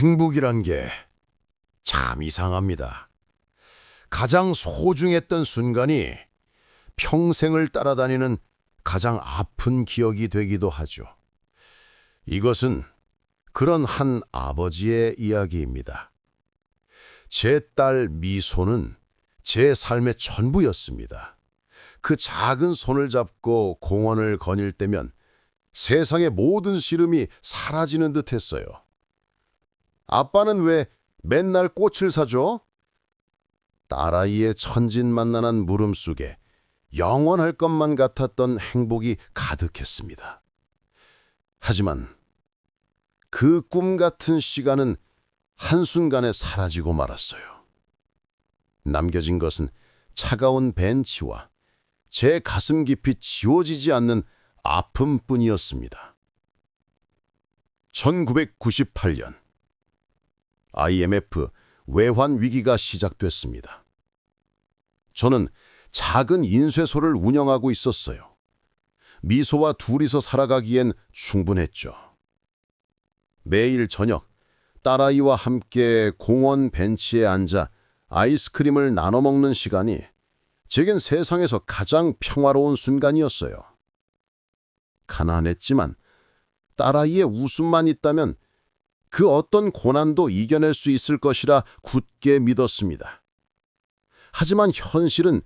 행복이란 게 참 이상합니다. 가장 소중했던 순간이 평생을 따라다니는 가장 아픈 기억이 되기도 하죠. 이것은 그런 한 아버지의 이야기입니다. 제 딸 미소는 제 삶의 전부였습니다. 그 작은 손을 잡고 공원을 거닐 때면 세상의 모든 시름이 사라지는 듯 했어요. 아빠는 왜 맨날 꽃을 사줘? 딸아이의 천진만난한 물음 속에 영원할 것만 같았던 행복이 가득했습니다. 하지만 그 꿈 같은 시간은 한순간에 사라지고 말았어요. 남겨진 것은 차가운 벤치와 제 가슴 깊이 지워지지 않는 아픔뿐이었습니다. 1998년 IMF 외환 위기가 시작됐습니다. 저는 작은 인쇄소를 운영하고 있었어요. 미소와 둘이서 살아가기엔 충분했죠. 매일 저녁 딸아이와 함께 공원 벤치에 앉아 아이스크림을 나눠 먹는 시간이 제겐 세상에서 가장 평화로운 순간이었어요. 가난했지만 딸아이의 웃음만 있다면 그 어떤 고난도 이겨낼 수 있을 것이라 굳게 믿었습니다. 하지만 현실은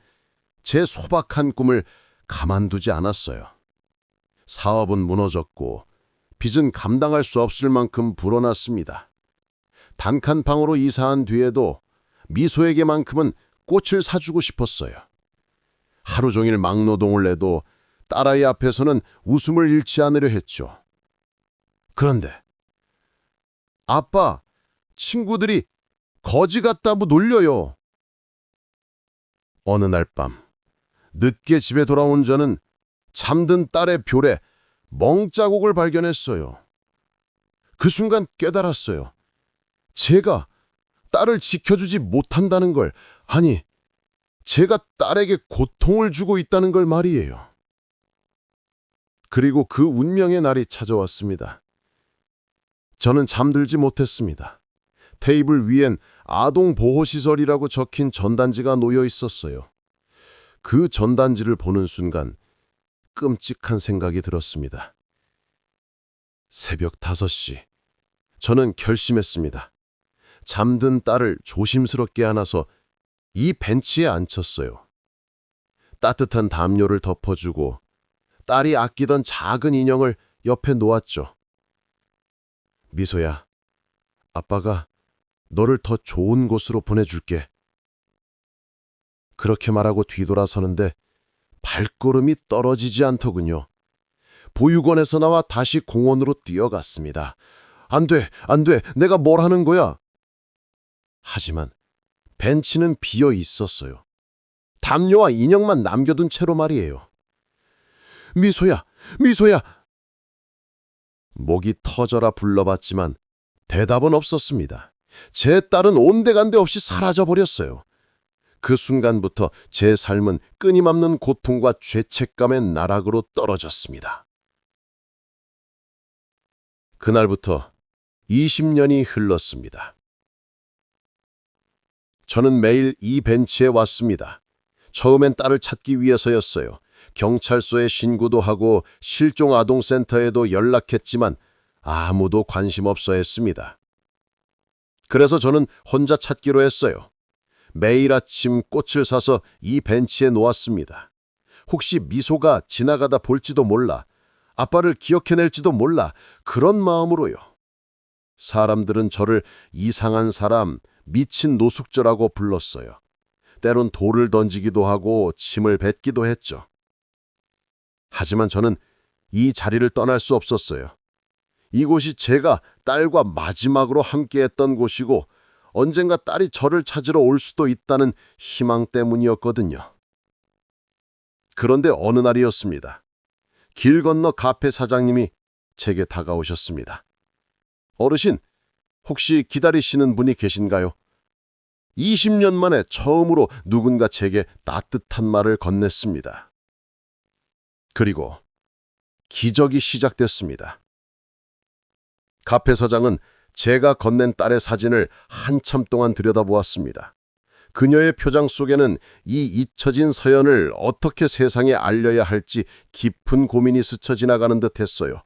제 소박한 꿈을 가만두지 않았어요. 사업은 무너졌고 빚은 감당할 수 없을 만큼 불어났습니다. 단칸방으로 이사한 뒤에도 미소에게만큼은 꽃을 사주고 싶었어요. 하루 종일 막노동을 해도 딸아이 앞에서는 웃음을 잃지 않으려 했죠. 그런데 아빠, 친구들이 거지 같다고 놀려요. 어느 날 밤 늦게 집에 돌아온 저는 잠든 딸의 뼘에 멍자국을 발견했어요. 그 순간 깨달았어요. 제가 딸을 지켜주지 못한다는 걸, 아니, 제가 딸에게 고통을 주고 있다는 걸 말이에요. 그리고 그 운명의 날이 찾아왔습니다. 저는 잠들지 못했습니다. 테이블 위엔 아동보호시설이라고 적힌 전단지가 놓여 있었어요. 그 전단지를 보는 순간 끔찍한 생각이 들었습니다. 새벽 5시, 저는 결심했습니다. 잠든 딸을 조심스럽게 안아서 이 벤치에 앉혔어요. 따뜻한 담요를 덮어주고 딸이 아끼던 작은 인형을 옆에 놓았죠. 미소야, 아빠가 너를 더 좋은 곳으로 보내줄게. 그렇게 말하고 뒤돌아서는데 발걸음이 떨어지지 않더군요. 보육원에서 나와 다시 공원으로 뛰어갔습니다. 안 돼, 안 돼, 내가 뭘 하는 거야? 하지만 벤치는 비어 있었어요. 담요와 인형만 남겨둔 채로 말이에요. 미소야, 미소야! 목이 터져라 불러봤지만 대답은 없었습니다. 제 딸은 온데간데 없이 사라져버렸어요. 그 순간부터 제 삶은 끊임없는 고통과 죄책감의 나락으로 떨어졌습니다. 그날부터 20년이 흘렀습니다. 저는 매일 이 벤치에 왔습니다. 처음엔 딸을 찾기 위해서였어요. 경찰서에 신고도 하고 실종아동센터에도 연락했지만 아무도 관심 없어 했습니다. 그래서 저는 혼자 찾기로 했어요. 매일 아침 꽃을 사서 이 벤치에 놓았습니다. 혹시 미소가 지나가다 볼지도 몰라, 아빠를 기억해낼지도 몰라, 그런 마음으로요. 사람들은 저를 이상한 사람, 미친 노숙자라고 불렀어요. 때론 돌을 던지기도 하고 침을 뱉기도 했죠. 하지만 저는 이 자리를 떠날 수 없었어요. 이곳이 제가 딸과 마지막으로 함께했던 곳이고 언젠가 딸이 저를 찾으러 올 수도 있다는 희망 때문이었거든요. 그런데 어느 날이었습니다. 길 건너 카페 사장님이 제게 다가오셨습니다. 어르신, 혹시 기다리시는 분이 계신가요? 20년 만에 처음으로 누군가 제게 따뜻한 말을 건넸습니다. 그리고 기적이 시작됐습니다. 카페 사장은 제가 건넨 딸의 사진을 한참 동안 들여다보았습니다. 그녀의 표정 속에는 이 잊혀진 서연을 어떻게 세상에 알려야 할지 깊은 고민이 스쳐 지나가는 듯 했어요.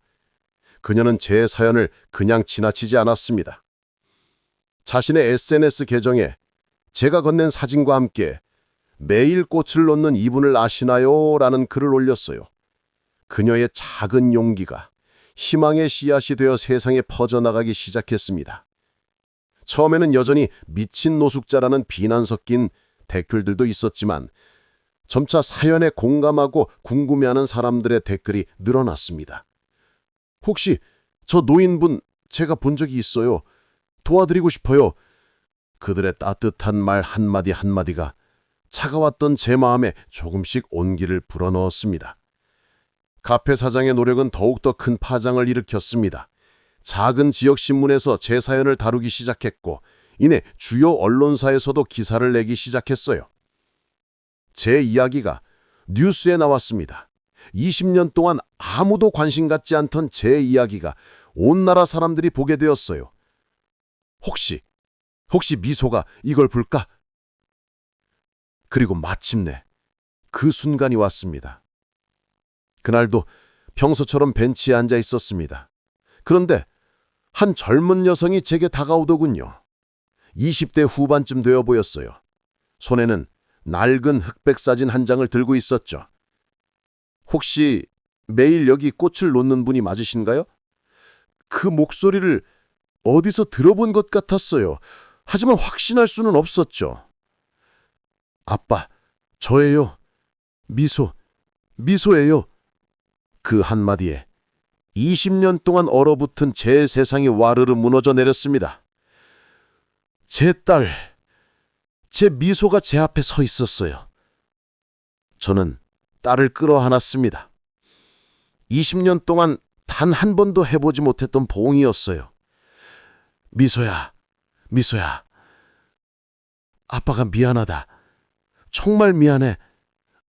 그녀는 제 사연을 그냥 지나치지 않았습니다. 자신의 SNS 계정에 제가 건넨 사진과 함께 매일 꽃을 놓는 이분을 아시나요? 라는 글을 올렸어요. 그녀의 작은 용기가 희망의 씨앗이 되어 세상에 퍼져나가기 시작했습니다. 처음에는 여전히 미친 노숙자라는 비난 섞인 댓글들도 있었지만 점차 사연에 공감하고 궁금해하는 사람들의 댓글이 늘어났습니다. 혹시 저 노인분 제가 본 적이 있어요. 도와드리고 싶어요. 그들의 따뜻한 말 한마디 한마디가 차가웠던 제 마음에 조금씩 온기를 불어넣었습니다. 카페 사장의 노력은 더욱더 큰 파장을 일으켰습니다. 작은 지역신문에서 제 사연을 다루기 시작했고 이내 주요 언론사에서도 기사를 내기 시작했어요. 제 이야기가 뉴스에 나왔습니다. 20년 동안 아무도 관심 갖지 않던 제 이야기가 온 나라 사람들이 보게 되었어요. 혹시 미소가 이걸 볼까? 그리고 마침내 그 순간이 왔습니다. 그날도 평소처럼 벤치에 앉아 있었습니다. 그런데 한 젊은 여성이 제게 다가오더군요. 20대 후반쯤 되어 보였어요. 손에는 낡은 흑백 사진 한 장을 들고 있었죠. 혹시 매일 여기 꽃을 놓는 분이 맞으신가요? 그 목소리를 어디서 들어본 것 같았어요. 하지만 확신할 수는 없었죠. 아빠, 저예요. 미소예요. 그 한마디에 20년 동안 얼어붙은 제 세상이 와르르 무너져 내렸습니다. 제 딸, 제 미소가 제 앞에 서 있었어요. 저는 딸을 끌어안았습니다. 20년 동안 단 한 번도 해보지 못했던 보응이었어요. 미소야. 아빠가 미안하다. 정말 미안해.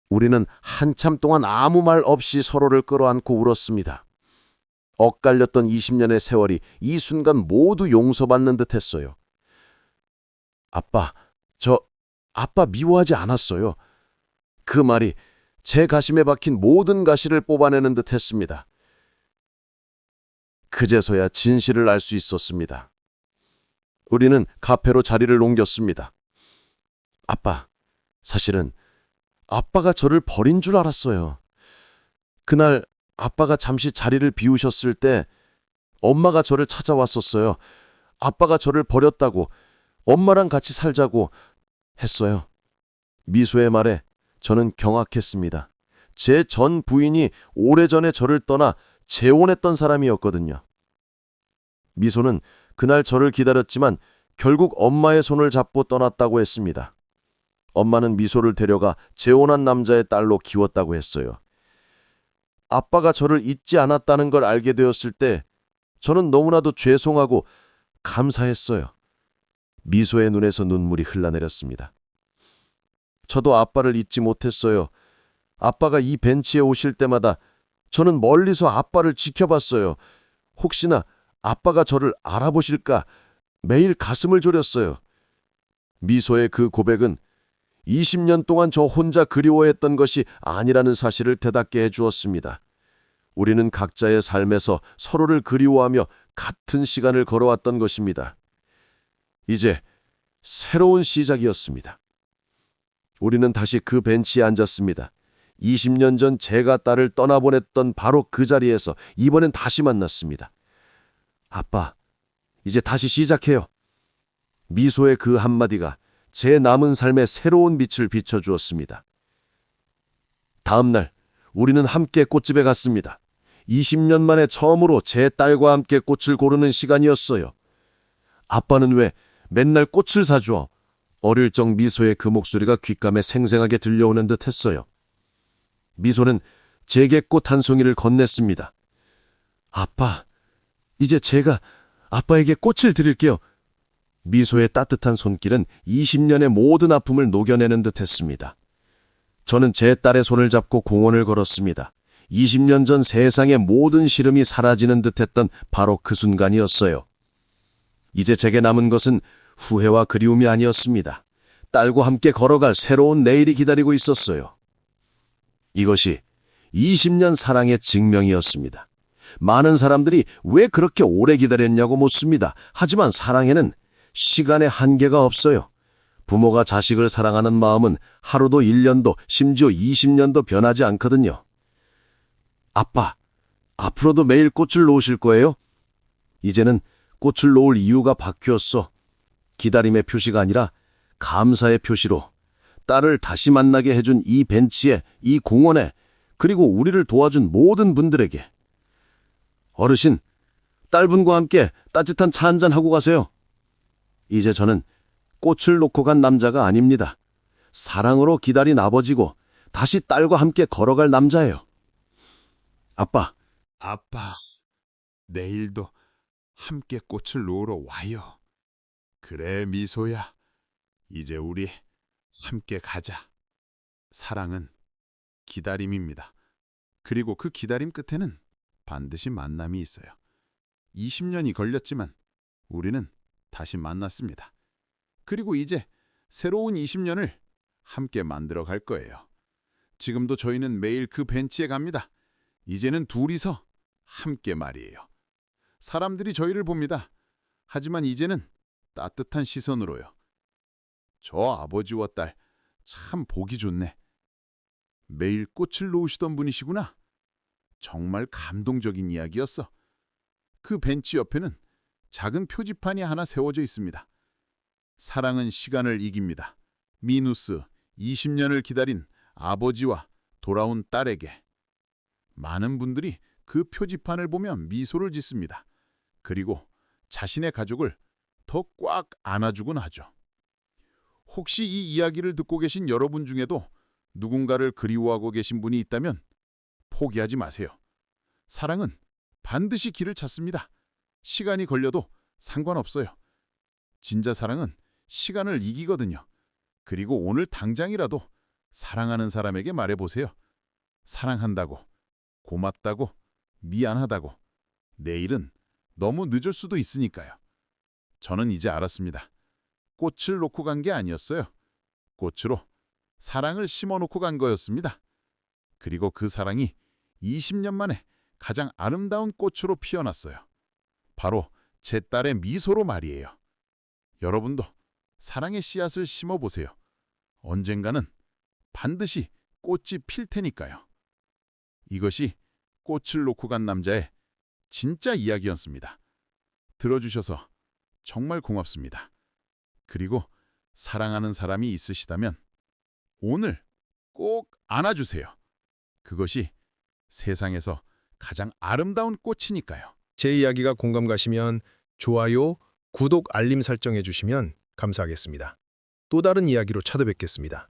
우리는 한참 동안 아무 말 없이 서로를 끌어안고 울었습니다. 엇갈렸던 20년의 세월이 이 순간 모두 용서받는 듯 했어요. 아빠 미워하지 않았어요. 그 말이 제 가심에 박힌 모든 가시를 뽑아내는 듯 했습니다. 그제서야 진실을 알 수 있었습니다. 우리는 카페로 자리를 옮겼습니다. 아빠, 사실은 아빠가 저를 버린 줄 알았어요. 그날 아빠가 잠시 자리를 비우셨을 때 엄마가 저를 찾아왔었어요. 아빠가 저를 버렸다고, 엄마랑 같이 살자고 했어요. 미소의 말에 저는 경악했습니다. 제 전 부인이 오래전에 저를 떠나 재혼했던 사람이었거든요. 미소는 그날 저를 기다렸지만 결국 엄마의 손을 잡고 떠났다고 했습니다. 엄마는 미소를 데려가 재혼한 남자의 딸로 키웠다고 했어요. 아빠가 저를 잊지 않았다는 걸 알게 되었을 때 저는 너무나도 죄송하고 감사했어요. 미소의 눈에서 눈물이 흘러내렸습니다. 저도 아빠를 잊지 못했어요. 아빠가 이 벤치에 오실 때마다 저는 멀리서 아빠를 지켜봤어요. 혹시나 아빠가 저를 알아보실까 매일 가슴을 졸였어요. 미소의 그 고백은 20년 동안 저 혼자 그리워했던 것이 아니라는 사실을 되닫게 해주었습니다. 우리는 각자의 삶에서 서로를 그리워하며 같은 시간을 걸어왔던 것입니다. 이제 새로운 시작이었습니다. 우리는 다시 그 벤치에 앉았습니다. 20년 전 제가 딸을 떠나보냈던 바로 그 자리에서 이번엔 다시 만났습니다. 아빠, 이제 다시 시작해요. 미소의 그 한마디가 제 남은 삶에 새로운 빛을 비춰주었습니다. 다음 날 우리는 함께 꽃집에 갔습니다. 20년 만에 처음으로 제 딸과 함께 꽃을 고르는 시간이었어요. 아빠는 왜 맨날 꽃을 사주어? 어릴 적 미소의 그 목소리가 귓감에 생생하게 들려오는 듯 했어요. 미소는 제게 꽃 한 송이를 건넸습니다. 아빠, 이제 제가 아빠에게 꽃을 드릴게요. 미소의 따뜻한 손길은 20년의 모든 아픔을 녹여내는 듯 했습니다. 저는 제 딸의 손을 잡고 공원을 걸었습니다. 20년 전 세상의 모든 시름이 사라지는 듯했던 바로 그 순간이었어요. 이제 제게 남은 것은 후회와 그리움이 아니었습니다. 딸과 함께 걸어갈 새로운 내일이 기다리고 있었어요. 이것이 20년 사랑의 증명이었습니다. 많은 사람들이 왜 그렇게 오래 기다렸냐고 묻습니다. 하지만 사랑에는 시간의 한계가 없어요. 부모가 자식을 사랑하는 마음은 하루도 1년도 심지어 20년도 변하지 않거든요. 아빠, 앞으로도 매일 꽃을 놓으실 거예요? 이제는 꽃을 놓을 이유가 바뀌었어. 기다림의 표시가 아니라 감사의 표시로 딸을 다시 만나게 해준 이 벤치에, 이 공원에, 그리고 우리를 도와준 모든 분들에게. 어르신, 딸분과 함께 따뜻한 차 한잔 하고 가세요. 이제 저는 꽃을 놓고 간 남자가 아닙니다. 사랑으로 기다린 아버지고 다시 딸과 함께 걸어갈 남자예요. 아빠, 아빠, 내일도 함께 꽃을 놓으러 와요. 그래, 미소야. 이제 우리 함께 가자. 사랑은 기다림입니다. 그리고 그 기다림 끝에는 반드시 만남이 있어요. 20년이 걸렸지만 우리는 다시 만났습니다. 그리고 이제 새로운 20년을 함께 만들어 갈 거예요. 지금도 저희는 매일 그 벤치에 갑니다. 이제는 둘이서 함께 말이에요. 사람들이 저희를 봅니다. 하지만 이제는 따뜻한 시선으로요. 저 아버지와 딸 참 보기 좋네. 매일 꽃을 놓으시던 분이시구나. 정말 감동적인 이야기였어. 그 벤치 옆에는 작은 표지판이 하나 세워져 있습니다. 사랑은 시간을 이깁니다. 미누스 20년을 기다린 아버지와 돌아온 딸에게. 많은 분들이 그 표지판을 보면 미소를 짓습니다. 그리고 자신의 가족을 더 꽉 안아주곤 하죠. 혹시 이 이야기를 듣고 계신 여러분 중에도 누군가를 그리워하고 계신 분이 있다면 포기하지 마세요. 사랑은 반드시 길을 찾습니다. 시간이 걸려도 상관없어요. 진짜 사랑은 시간을 이기거든요. 그리고 오늘 당장이라도 사랑하는 사람에게 말해보세요. 사랑한다고, 고맙다고, 미안하다고. 내일은 너무 늦을 수도 있으니까요. 저는 이제 알았습니다. 꽃을 놓고 간 게 아니었어요. 꽃으로 사랑을 심어놓고 간 거였습니다. 그리고 그 사랑이 20년 만에 가장 아름다운 꽃으로 피어났어요. 바로 제 딸의 미소로 말이에요. 여러분도 사랑의 씨앗을 심어보세요. 언젠가는 반드시 꽃이 필 테니까요. 이것이 꽃을 놓고 간 남자의 진짜 이야기였습니다. 들어주셔서 정말 고맙습니다. 그리고 사랑하는 사람이 있으시다면 오늘 꼭 안아주세요. 그것이 세상에서 가장 아름다운 꽃이니까요. 제 이야기가 공감 가시면 좋아요, 구독, 알림 설정해 주시면 감사하겠습니다. 또 다른 이야기로 찾아뵙겠습니다.